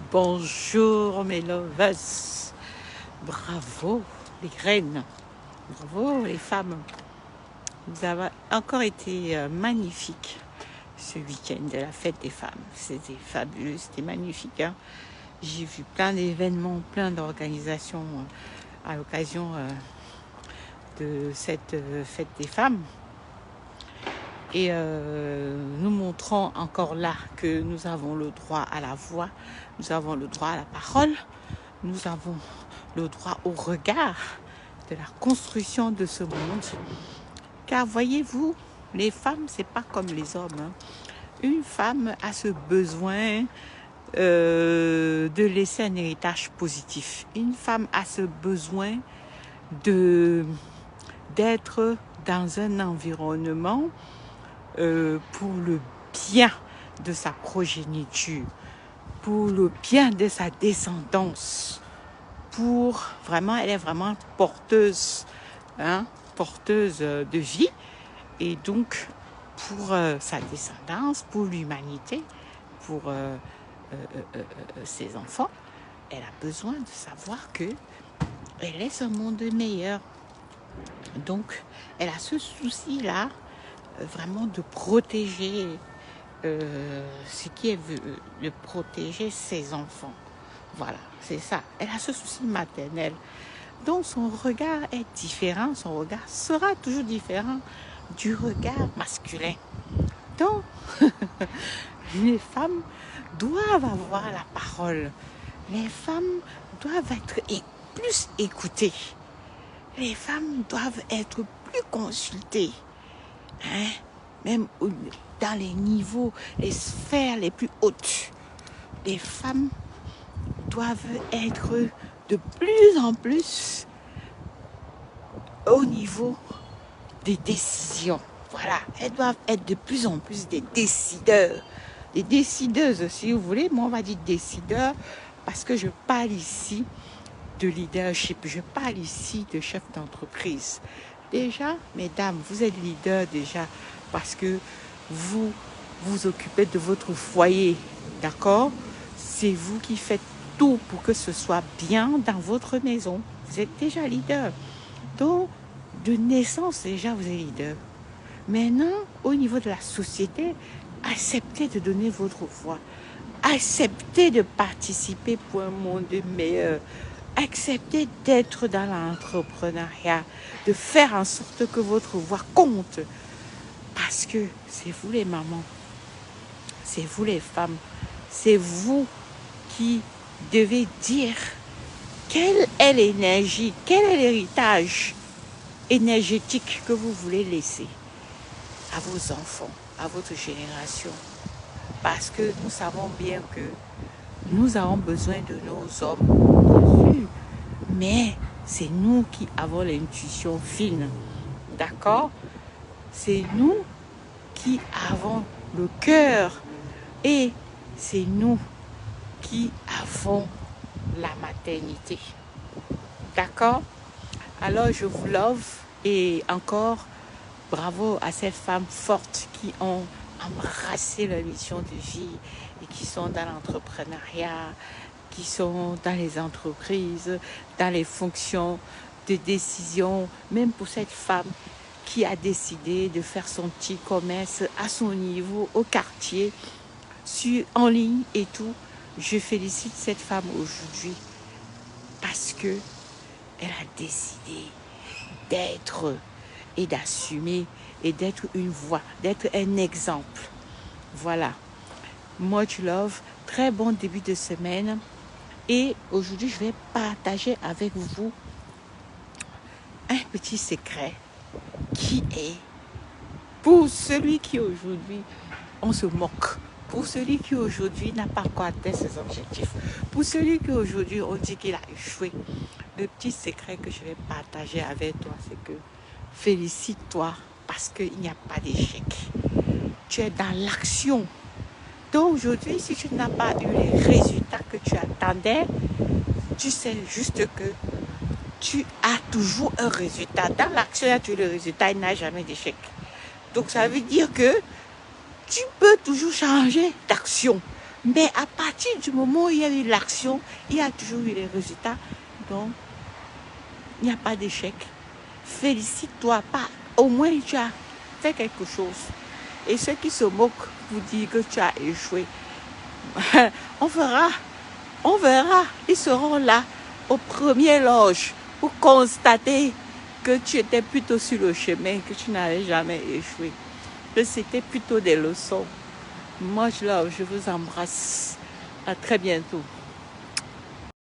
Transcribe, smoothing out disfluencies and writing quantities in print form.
Bonjour mes lovers, bravo les reines, bravo les femmes. Vous avez encore été magnifiques ce week-end de la fête des femmes. C'était fabuleux, c'était magnifique. Hein. J'ai vu plein d'événements, plein d'organisations à l'occasion de cette fête des femmes. Et nous montrons encore là que nous avons le droit à la voix, nous avons le droit à la parole, nous avons le droit au regard de la construction de ce monde. Car voyez-vous, les femmes, c'est pas comme les hommes. Hein. Une femme a ce besoin de laisser un héritage positif. Une femme a ce besoin d'être dans un environnement pour le bien de sa progéniture, pour le bien de sa descendance, elle est vraiment porteuse, porteuse de vie, et donc pour sa descendance, pour l'humanité, pour ses enfants, elle a besoin de savoir que elle laisse un monde meilleur. Donc, elle a ce souci-là, vraiment de protéger ce qui est de protéger ses enfants. Voilà, c'est ça. Elle a ce souci maternel. Donc son regard est différent, son regard sera toujours différent du regard masculin. Donc, les femmes doivent avoir la parole. Les femmes doivent être plus écoutées. Les femmes doivent être plus consultées. Hein? Même dans les niveaux, les sphères les plus hautes, les femmes doivent être de plus en plus au niveau des décisions. Voilà, elles doivent être de plus en plus des décideurs, des décideuses, si vous voulez. Moi, on va dire décideurs parce que je parle ici de leadership, je parle ici de chef d'entreprise. Déjà, mesdames, vous êtes leader déjà parce que vous vous occupez de votre foyer, d'accord? C'est vous qui faites tout pour que ce soit bien dans votre maison. Vous êtes déjà leader. Donc, de naissance, déjà, vous êtes leader. Maintenant, au niveau de la société, acceptez de donner votre voix. Acceptez de participer pour un monde meilleur. Acceptez d'être dans l'entrepreneuriat, de faire en sorte que votre voix compte. Parce que c'est vous les mamans, c'est vous les femmes, c'est vous qui devez dire quelle est l'énergie, quel est l'héritage énergétique que vous voulez laisser à vos enfants, à votre génération. Parce que nous savons bien que nous avons besoin de nos hommes, bien sûr, mais c'est nous qui avons l'intuition fine, d'accord? C'est nous qui avons le cœur et c'est nous qui avons la maternité. D'accord? Alors je vous love et encore bravo à ces femmes fortes qui ont embrassé leur mission de vie et qui sont dans l'entrepreneuriat, qui sont dans les entreprises, dans les fonctions de décision, même pour cette femme qui a décidé de faire son petit commerce à son niveau, au quartier, en ligne et tout. Je félicite cette femme aujourd'hui parce que elle a décidé d'être et d'assumer et d'être une voix, d'être un exemple. Voilà. Much love, très bon début de semaine. Et aujourd'hui, je vais partager avec vous un petit secret qui est pour celui qui aujourd'hui, on se moque. Pour celui qui aujourd'hui n'a pas encore atteint ses objectifs. Pour celui qui aujourd'hui, on dit qu'il a échoué. Le petit secret que je vais partager avec toi, c'est que félicite-toi parce qu'il n'y a pas d'échec. Tu es dans l'action. Donc aujourd'hui, si tu n'as pas eu les résultats que tu attendais, tu sais juste que tu as toujours un résultat. Dans l'action, tu as le résultat, il n'y a jamais d'échec. Donc ça veut dire que tu peux toujours changer d'action. Mais à partir du moment où il y a eu l'action, il y a toujours eu les résultats. Donc, il n'y a pas d'échec. Félicite-toi, pas. Au moins, tu as fait quelque chose. Et ceux qui se moquent vous disent que tu as échoué, on verra. On verra. Ils seront là au premier loge pour constater que tu étais plutôt sur le chemin, que tu n'avais jamais échoué. Que c'était plutôt des leçons. Moi, je vous embrasse. À très bientôt.